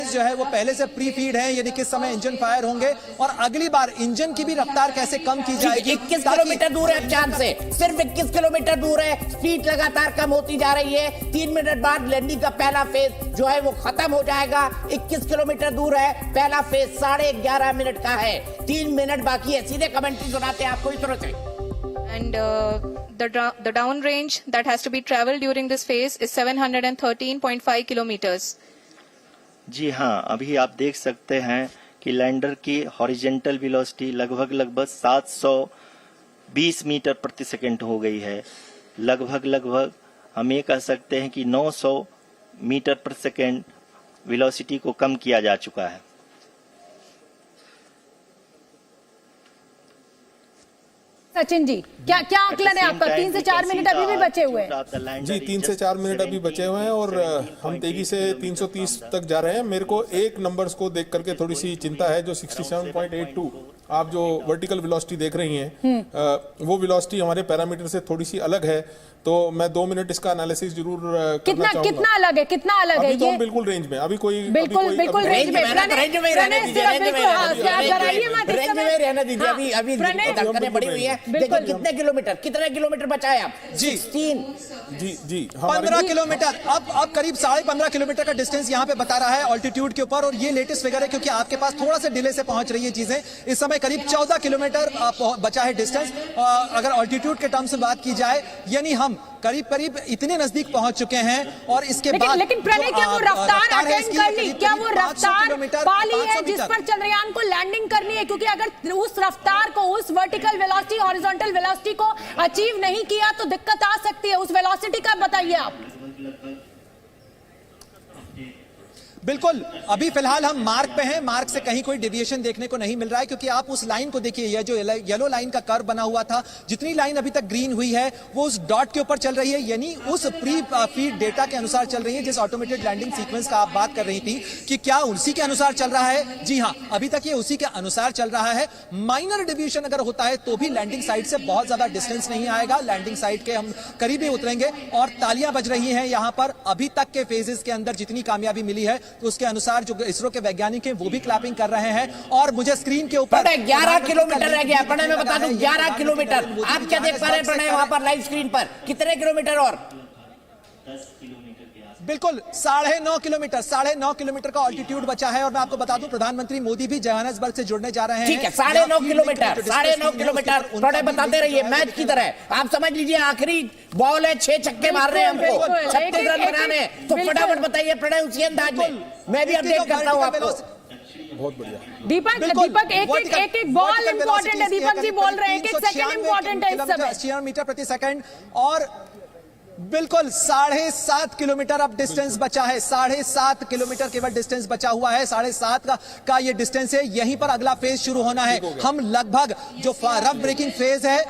जो है वो पहले से प्री फीड है, यानी किस समय इंजन फायर होंगे और अगली बार इंजन की भी रफ्तार कैसे कम की जाएगी। 21 किलोमीटर दूर है चांद से, सिर्फ 21 किलोमीटर दूर है। स्पीड लगातार कम होती जा रही है। 3 मिनट बाद लैंडिंग का पहला फेज जो है वो खत्म हो जाएगा। 21 किलोमीटर दूर है, पहला फेज 11.5 मिनट का है। 3 मिनट बाकी है। सीधे कमेंट्री सुनाते हैं आपको इस तरह से। And the down range that has to be traveled during this phase is 713.5 kilometers. जी हाँ, अभी आप देख सकते हैं कि लैंडर की हॉरिजेंटल वेलोसिटी लगभग 720 मीटर प्रति सेकंड हो गई है। लगभग हम ये कह सकते हैं कि 900 मीटर प्रति सेकंड वेलोसिटी को कम किया जा चुका है। सचिन जी, क्या आकलन है आपका? 3 से 4 मिनट अभी भी बचे हुए हैं। जी, 3 से 4 मिनट अभी बचे हुए हैं और हम तेजी से 330 तक जा रहे हैं। मेरे को एक नंबर्स को देख करके थोड़ी सी चिंता है। जो 67.82 आप जो वर्टिकल वेलोसिटी देख रही हैं, वो वेलोसिटी हमारे पैरामीटर से थोड़ी सी अलग है। तो मैं 2 मिनट इसका एनालिसिस जरूर करना चाहूंगा। कितना अलग है? कितना अलग है? अभी तो हम बिल्कुल रेंज में, अभी कोई बिल्कुल रेंज में रेंज में रहने दीजिए। अभी धड़कनें बढ़ी हुई है। देखो कितने किलोमीटर बचा है आप? जी 16 जी 15 किलोमीटर। अब करीब 15.5 किलोमीटर का डिस्टेंस यहाँ पे बता रहा है ऑल्टीट्यूड के ऊपर, और ये लेटेस्ट फिगर है क्योंकि आपके पास थोड़ा सा डिले से पहुंच रही है चीजें। इस समय करीब 14 किलोमीटर बचा है डिस्टेंस। अगर ऑल्टीट्यूड के टर्म्स में बात की जाए, यानी हम करीब इतने नजदीक पहुंच चुके हैं। और इसके बाद लेकिन प्रणय, क्या वो रफ्तार अटेंड कर ली? क्या वो रफ्तार पा ली है जिस पर चंद्रयान को लैंडिंग करनी है? क्योंकि अगर उस रफ्तार को, उस वर्टिकल वेलोसिटी, हॉरिजॉन्टल वेलोसिटी को अचीव नहीं किया तो दिक्कत आ सकती है। उस वेलोसिटी का बताइए आप। बिल्कुल, अभी फिलहाल हम मार्क पे हैं। मार्क से कहीं कोई डेविएशन देखने को नहीं मिल रहा है, क्योंकि आप उस लाइन को देखिए, यह जो येलो लाइन का कर्व बना हुआ था, जितनी लाइन अभी तक ग्रीन हुई है वो उस डॉट के ऊपर चल रही है, यानी उस प्री फीड डेटा के अनुसार चल रही है। जिस ऑटोमेटेड लैंडिंग सीक्वेंस का आप बात कर रही थी कि क्या उसी के अनुसार चल रहा है, जी हाँ, अभी तक ये उसी के अनुसार चल रहा है। माइनर डेविएशन अगर होता है तो भी लैंडिंग साइट से बहुत ज्यादा डिस्टेंस नहीं आएगा। लैंडिंग साइट के हम करीब ही उतरेंगे और तालियां बज रही हैं यहाँ पर। अभी तक के फेजेस के अंदर जितनी कामयाबी मिली है तो उसके अनुसार जो इसरो के वैज्ञानिक हैं वो भी क्लैपिंग कर रहे हैं। और मुझे स्क्रीन के ऊपर 11 किलोमीटर रह गया। प्रणय मैं बता दूं, 11 किलोमीटर। आप क्या देख पा रहे हैं प्रणय वहां पर लाइव स्क्रीन पर? कितने किलोमीटर और? 10 किलोमीटर के आसपास। बिल्कुल 9.5 किलोमीटर का ऑल्टीट्यूड बचा है। और मैं आपको बता दूं, प्रधानमंत्री मोदी भी जोहान्सबर्ग से जुड़ने जा रहे हैं। ठीक है, 9.5 किलोमीटर। प्रणय बताते रहिए, मैच की तरह आप समझ लीजिए। आखिरी बॉल है, 6 छक्के मार रहे हैं हमको, 36 रन बनाने। तो फटाफट बताइए प्रणय उसी अंदाज में। मैं भी अपडेट करता हूं आपको। बहुत बढ़िया। दीपक एक बॉल इंपॉर्टेंट है। दीपक जी बोल रहे हैं कि सेकंड इंपॉर्टेंट है इस समय। मीटर प्रति सेकंड। और बिल्कुल 7.5 किलोमीटर अब डिस्टेंस बचा है। 7.5 किलोमीटर केवल डिस्टेंस बचा हुआ है। 7.5 का ये डिस्टेंस है। यहीं पर अगला फेज शुरू होना है। हम लगभग जो रफ ब्रेकिंग फेज है,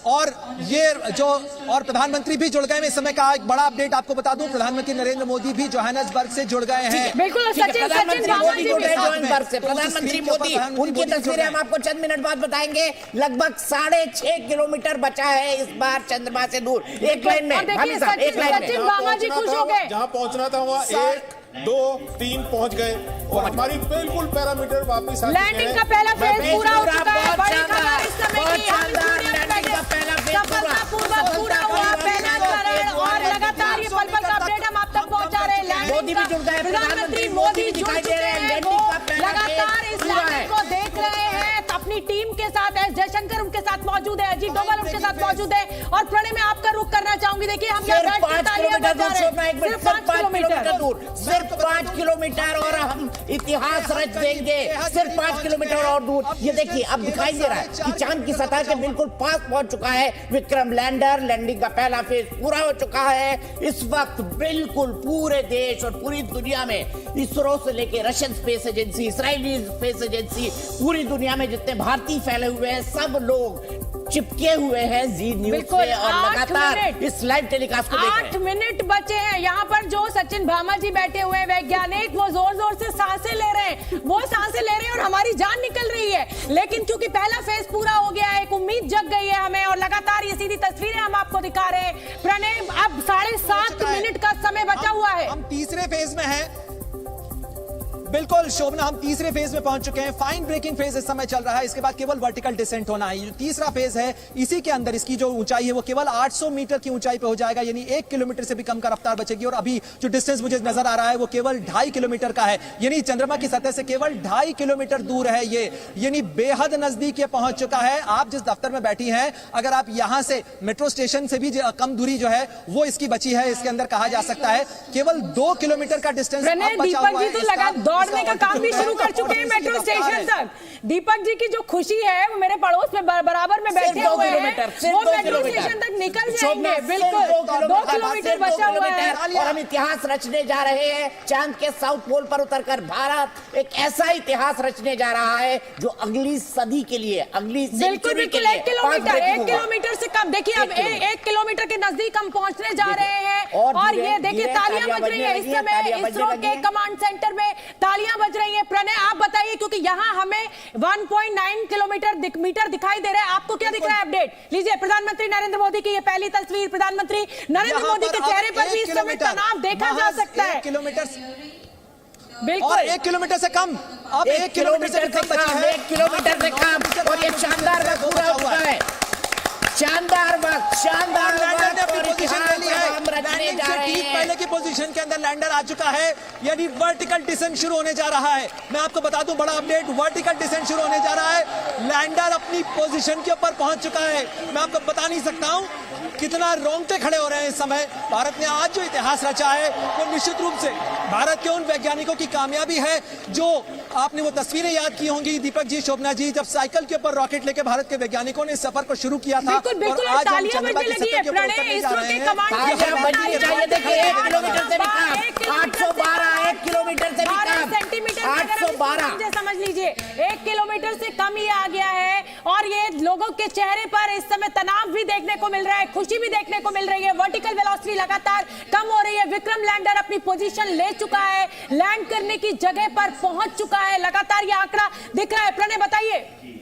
और ये जो और प्रधानमंत्री भी जुड़ गए हैं। इस समय का एक बड़ा अपडेट आपको बता दूं, प्रधानमंत्री नरेंद्र मोदी भी जोहान्सबर्ग से जुड़ गए हैं। बिल्कुल, प्रधानमंत्री मोदी जुड़ गए जोहान्सबर्ग से। प्रधानमंत्री मोदी, उनकी तस्वीरें हम आपको चंद मिनट बाद बताएंगे। लगभग 6.5 किलोमीटर बचा है इस बार चंद्रमा से दूर। एक लाइन में सचिन बामा जी खुश हो गए। जहां पहुंचना था वहां 1, 2, 3 पहुंच गए और हमारी बिल्कुल पैरामीटर वापस आ गए। लैंडिंग का पहला फेज पूरा हो चुका है। बड़ी खबर इस समय की, सफलतापूर्वक पूरा हुआ पहला चरण और लगातार ये पल का अपडेट हम आप तक पहुंचा रहे हैं। मोदी भी जुड़ गए, प्रधानमंत्री मोदी जुड़ चुके हैं। वो लगातार इस लैंडिंग को देख रहे हैं अपनी टीम के साथ। एस जयशंकर उनके साथ मौजूद है, अजीत डोभाल उनके साथ मौजूद है। और प्रणय में आपका रुख करना चाहूंगी। देखिए हम सिर्फ 5 किलोमीटर दूर, सिर्फ 5 किलोमीटर और हम इतिहास रच देंगे। सिर्फ 5 किलोमीटर और दूर। ये देखिए अब दिखाई दे रहा है कि चांद की सतह के बिल्कुल पास पहुंच चुका है विक्रम लैंडर। लैंडिंग का पहला फेज पूरा हो चुका है। इस वक्त बिल्कुल पूरे देश और पूरी दुनिया में, इसरो से लेकर Russian space agency, Israeli space agency, पूरी दुनिया में जितने भारतीय फैले हुए हैं, सब लोग चिपके हुए हैं जी न्यूज से और लगातार इस लाइव टेलीकास्ट को देख रहे हैं। 8 मिनट बचे हैं। यहाँ पर जो सचिन भामा जी बैठे हुए हैं वैज्ञानिक, वो जोर जोर से सांसें ले रहे हैं। वो सांसें ले रहे हैं और हमारी जान निकल रही है। लेकिन क्योंकि पहला फेज पूरा हो गया है, एक उम्मीद जग गई है हमें। और लगातार ये सीधी तस्वीरें हम आपको दिखा रहे हैं। प्रणय, अब 7.5 मिनट का समय बचा हुआ है। हम तीसरे फेज में हैं। बिल्कुल शोभना, हम तीसरे फेज में पहुंच चुके हैं। फाइन ब्रेकिंग फेज इस समय चल रहा है, इसके बाद केवल वर्टिकल डिसेंट होना है। जो तीसरा फेज है, इसी के अंदर इसकी जो ऊंचाई है वो केवल 800 मीटर की ऊंचाई पे हो जाएगा, यानी 1 किलोमीटर से भी कम का रफ्तार बचेगी। और अभी जो डिस्टेंस मुझे नजर आ रहा है वो केवल 2.5 किलोमीटर का है, यानी चंद्रमा की सतह से केवल 2.5 किलोमीटर दूर है ये, यानी बेहद नजदीक ये पहुंच चुका है। आप जिस दफ्तर में बैठी हैं, अगर आप यहां से मेट्रो स्टेशन से भी कम दूरी जो है वो इसकी बची है, इसके अंदर कहा जा सकता है केवल 2 किलोमीटर का डिस्टेंस दीपक जी तो लगा दौड़ने का काम भी शुरू कर चुके हैं मेट्रो स्टेशन तक। दीपक जी की जो खुशी है वो मेरे पड़ोस में बराबर में बैठे हुए हैं, वो मेट्रो स्टेशन तक निकल जाएंगे। बिल्कुल 2 किलोमीटर बचा हुआ है और हम इतिहास रचने जा रहे हैं। चांद के साउथ पोल पर उतरकर भारत एक ऐसा इतिहास रचने जा रहा है जो अगली सदी के लिए, अगली बिल्कुल बिल्कुल 1 किलोमीटर से कम। देखिए अब 1 किलोमीटर के नजदीक हम पहुंचने जा रहे हैं और ये देखिए तालियां बज रही है इस समय इसरो के कमांड सेंटर में, तालियां बज रही है। प्रणय आप बताइए, क्योंकि यहाँ हमें 1.9 किलोमीटर दिखाई दे रहा है, आपको क्या दिख रहा है अपडेट? लीजिए, प्रधानमंत्री नरेंद्र मोदी की ये पहली तस्वीर। प्रधानमंत्री नरेंद्र मोदी के चेहरे पर भी इस समय तनाव देखा जा सकता है। बिल्कुल 1 किलोमीटर से कम, अब 1 किलोमीटर से कम बचा है, 1 किलोमीटर से कम। और ये शानदार वक्त पूरा हुआ है, शानदार वक्त, शानदार लैंडर ने अपनी वक्त। पोजीशन ले ली है, लैंडिंग से ठीक पहले की पोजीशन के अंदर लैंडर आ चुका है, यानी वर्टिकल डिसेंट शुरू होने जा रहा है। मैं आपको बता दूं बड़ा अपडेट, वर्टिकल डिसेंट शुरू होने जा रहा है। लैंडर अपनी पोजीशन के ऊपर पहुंच चुका है। मैं आपको बता नहीं सकता हूं कितना रोंगटे खड़े हो रहे हैं इस समय। भारत ने आज जो इतिहास रचा है वो निश्चित रूप से भारत के उन वैज्ञानिकों की कामयाबी है जो आपने वो तस्वीरें याद की होंगी दीपक जी, शोभना जी, जब साइकिल के ऊपर रॉकेट लेके भारत के वैज्ञानिकों ने सफर को शुरू किया था। बिल्कुल और आज हम तालियां चंद्रमा बजने की लगी सतह है। के ऊपर प्रणय उतरने जा इसरो रहे के हैं। कमांड देखिए 1 किलोमीटर से भी कम, 812, 1 किलोमीटर से भी कम, सेंटीमीटर 812 समझ लीजिए 1 किलोमीटर से कम ही आ गया है। और ये लोगों के चेहरे पर इस समय तनाव भी देखने को मिल रहा है, खुशी भी देखने को मिल रही है। वर्टिकल वेलोसिटी लगातार कम हो रही है। विक्रम लैंडर अपनी पोजीशन ले चुका है, लैंड करने की जगह पर पहुंच चुका है। लगातार ये आंकड़ा दिख रहा है। प्रणय बताइए।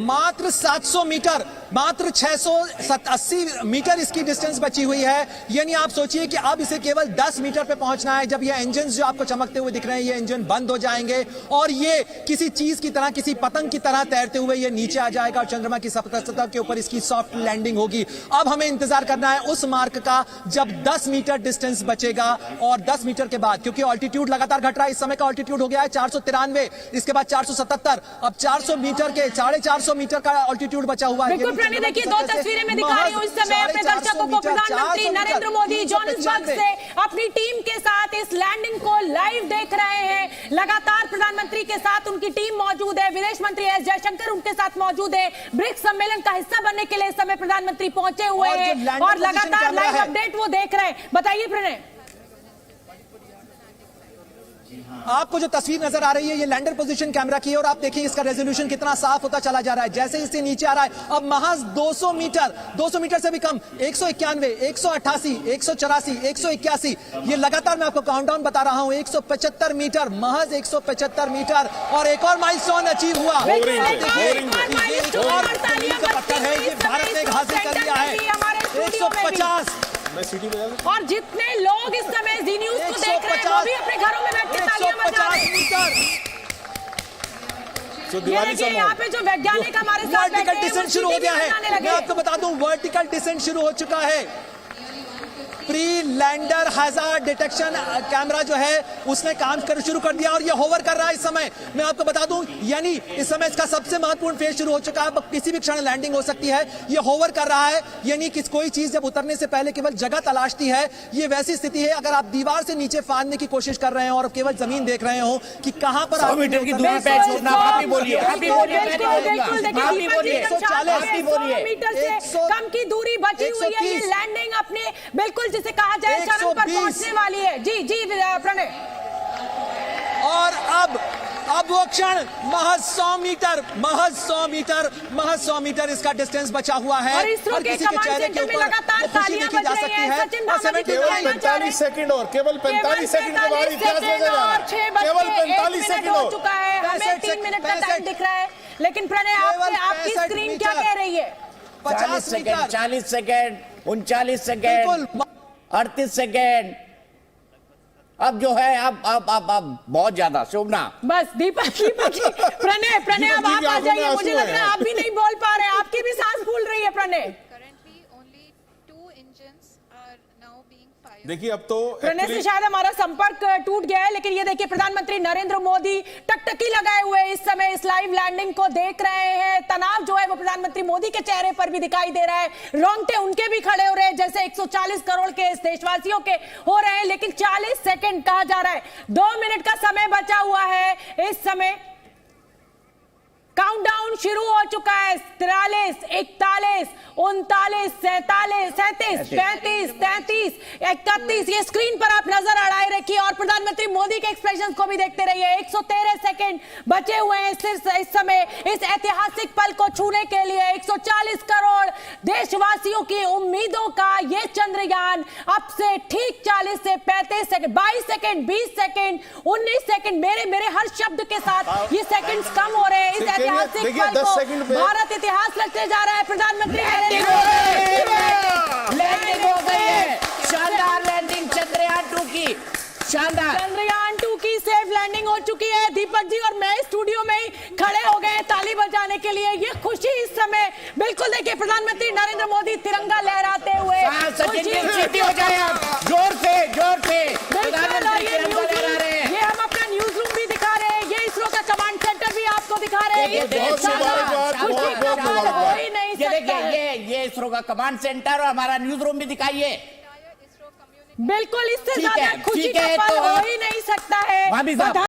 मात्र 700 मीटर, मात्र 680 मीटर इसकी डिस्टेंस बची हुई है, यानी आप सोचिए कि अब इसे केवल 10 मीटर पे पहुंचना है। जब ये इंजन जो आपको चमकते हुए दिख रहे हैं, ये इंजन बंद हो जाएंगे और ये किसी चीज की तरह, किसी पतंग की तरह तैरते हुए ये नीचे आ जाएगा और चंद्रमा की सतह के ऊपर इसकी सॉफ्ट लैंडिंग होगी। अब हमें इंतजार करना है उस मार्क का जब 10 मीटर डिस्टेंस बचेगा और 10 मीटर के बाद, क्योंकि ऑल्टीट्यूड लगातार घट रहा है, इस समय का ऑल्टीट्यूड हो गया है 493, इसके बाद 477, अब 400 मीटर के 450 मीटर का ऑल्टीट्यूड बचा हुआ है। बिल्कुल प्रणय, देखिए 2 तस्वीरें मैं दिखा रही हूं इस समय अपने दर्शकों को। प्रधानमंत्री नरेंद्र मोदी जोहान्सबर्ग से अपनी टीम के साथ इस लैंडिंग को लाइव देख रहे हैं। लगातार प्रधानमंत्री के साथ उनकी टीम मौजूद है, विदेश मंत्री एस जयशंकर उनके साथ मौजूद है। ब्रिक्स सम्मेलन का हिस्सा बनने के लिए इस समय प्रधानमंत्री पहुंचे हुए हैं और लगातार लाइव अपडेट वो देख रहे हैं। बताइए प्रणय। आपको जो तस्वीर नजर आ रही है ये लैंडर पोजीशन कैमरा की है और आप देखिए इसका रेजोल्यूशन कितना साफ होता चला जा रहा है जैसे इससे नीचे आ रहा है। अब महज 200 मीटर से भी कम, 191, 188, 184, 181, ये लगातार मैं आपको काउंटडाउन बता रहा हूं। 175 मीटर, महज 175 मीटर और एक और माइलस्टोन अचीव हुआ। पत्थर है ये भारत ने हासिल कर लिया है 150। और जितने लोग इस समय जी न्यूज को देख रहे हैं वो भी अपने घरों में बैठ के तालियां बजा रहे हैं। ये देखिए यहाँ पे जो वैज्ञानिक हमारे साथ वर्टिकल डिसेंट शुरू हो गया है। मैं आपको बता दूं वर्टिकल डिसेंट शुरू हो चुका है। Pre lander hazard detection camera जो है उसने काम कर शुरू कर दिया और ये होवर कर रहा है इस समय। मैं आपको बता दूं यानी इस समय इसका सबसे महत्वपूर्ण फेज शुरू हो चुका है। किसी भी क्षण लैंडिंग हो सकती है। ये होवर कर रहा है यानी कि कोई चीज जब उतरने से पहले केवल जगह तलाशती है, ये वैसी स्थिति है अगर आप दीवार से नीचे फांदने की कोशिश कर रहे हैं और केवल जमीन देख रहे हो कि कहां पर 100 मीटर की दूरी पे छोड़ना। आप ही बोलिए, आप ही बोलिए, आप ही बोलिए। 100 मीटर से कम की दूरी बची हुई है। ये लैंडिंग अपने बिल्कुल जिसे कहा जाए चरण पर पहुंचने वाली है। जी जी प्रणय। और अब वो क्षण महज 100 मीटर इसका डिस्टेंस बचा हुआ है और इसरो के कमांड सेंटर में लगातार तालियां बज रही हैं। सचिन भामा जी 45 सेकंड और केवल 45 सेकंड के बाद इतिहास बदलेगा। केवल 45 सेकंड हो चुका है। हमें 3 मिनट का टाइम दिख रहा है। लेकिन प्रणय आपकी स्क्रीन क्या कह रही है? 50 सेकंड, 40 सेकंड, 39 सेकंड, 38 सेकंड, अब जो है अब बहुत ज्यादा शोभना। बस दीपक जी, प्रणय अब आप आ जाइए, मुझे लग रहा है आप भी नहीं बोल पा रहे हैं, आपकी भी सांस फूल रही है Pranay. Currently, only 2 engines are now being fired. देखिए अब तो प्रणय से शायद हमारा संपर्क टूट गया है, लेकिन ये देखिए प्रधानमंत्री नरेंद्र मोदी टकटकी लगाए हुए इस समय इस लाइव लैंडिंग को देख रहे हैं। तनाव जो है वो प्रधानमंत्री मोदी के चेहरे पर भी दिखाई दे रहा है, रोंगटे उनके भी खड़े हो रहे हैं जैसे 140 करोड़ के इस देशवासियों के हो रहे हैं। लेकिन 40 सेकंड कहा जा रहा है, 2 मिनट का समय बचा हुआ है। इस समय काउंटडाउन शुरू हो चुका है। 43, 41, 39, 47, 37, 35, 33, 31। ये स्क्रीन पर आप नजर अड़ाए रखिए और प्रधानमंत्री मोदी के एक्सप्रेशंस को भी देखते रहिए। 113 सेकंड बचे हुए हैं सिर्फ इस समय इस ऐतिहासिक पल को छूने के लिए। 140 करोड़ देशवासियों की उम्मीदों का ये चंद्रयान अब से ठीक 40 से 35 सेकंड, 22 सेकंड, 20 सेकंड, 19 सेकंड, मेरे हर शब्द के साथ ये सेकंड्स कम हो रहे हैं। इस ऐतिहासिक पल 10 को सेकंड पे भारत इतिहास लिखते जा रहा है। प्रधानमंत्री लैंडिंग हो गई है, शानदार लैंडिंग चंद्रयान 2 की, शानदार चंद्रयान 2 की सेफ लैंडिंग हो चुकी है। दीपक जी और मैं स्टूडियो में ही खड़े हो गए ताली बजाने के लिए। ये खुशी इस समय बिल्कुल देखिए प्रधानमंत्री नरेंद्र मोदी तिरंगा लहराते हुए। सचिन जी सीटी हो जाए आप, जोर से प्रधानमंत्री तिरंगा लहरा रहे हैं। ये हम अपना न्यूज रूम भी दिखा रहे हैं, ये इसरो का कमांड सेंटर भी आपको दिखा रहे हैं। ये बहुत मुबारकबाद। हो ही नहीं ये सकता है। देखिए ये इसरो का कमांड सेंटर और हमारा न्यूज रूम भी दिखाइए। बिल्कुल इससे ठीक ज्यादा है, खुशी ठीक का है, पल तो हो ही नहीं सकता है। भाभी साहब,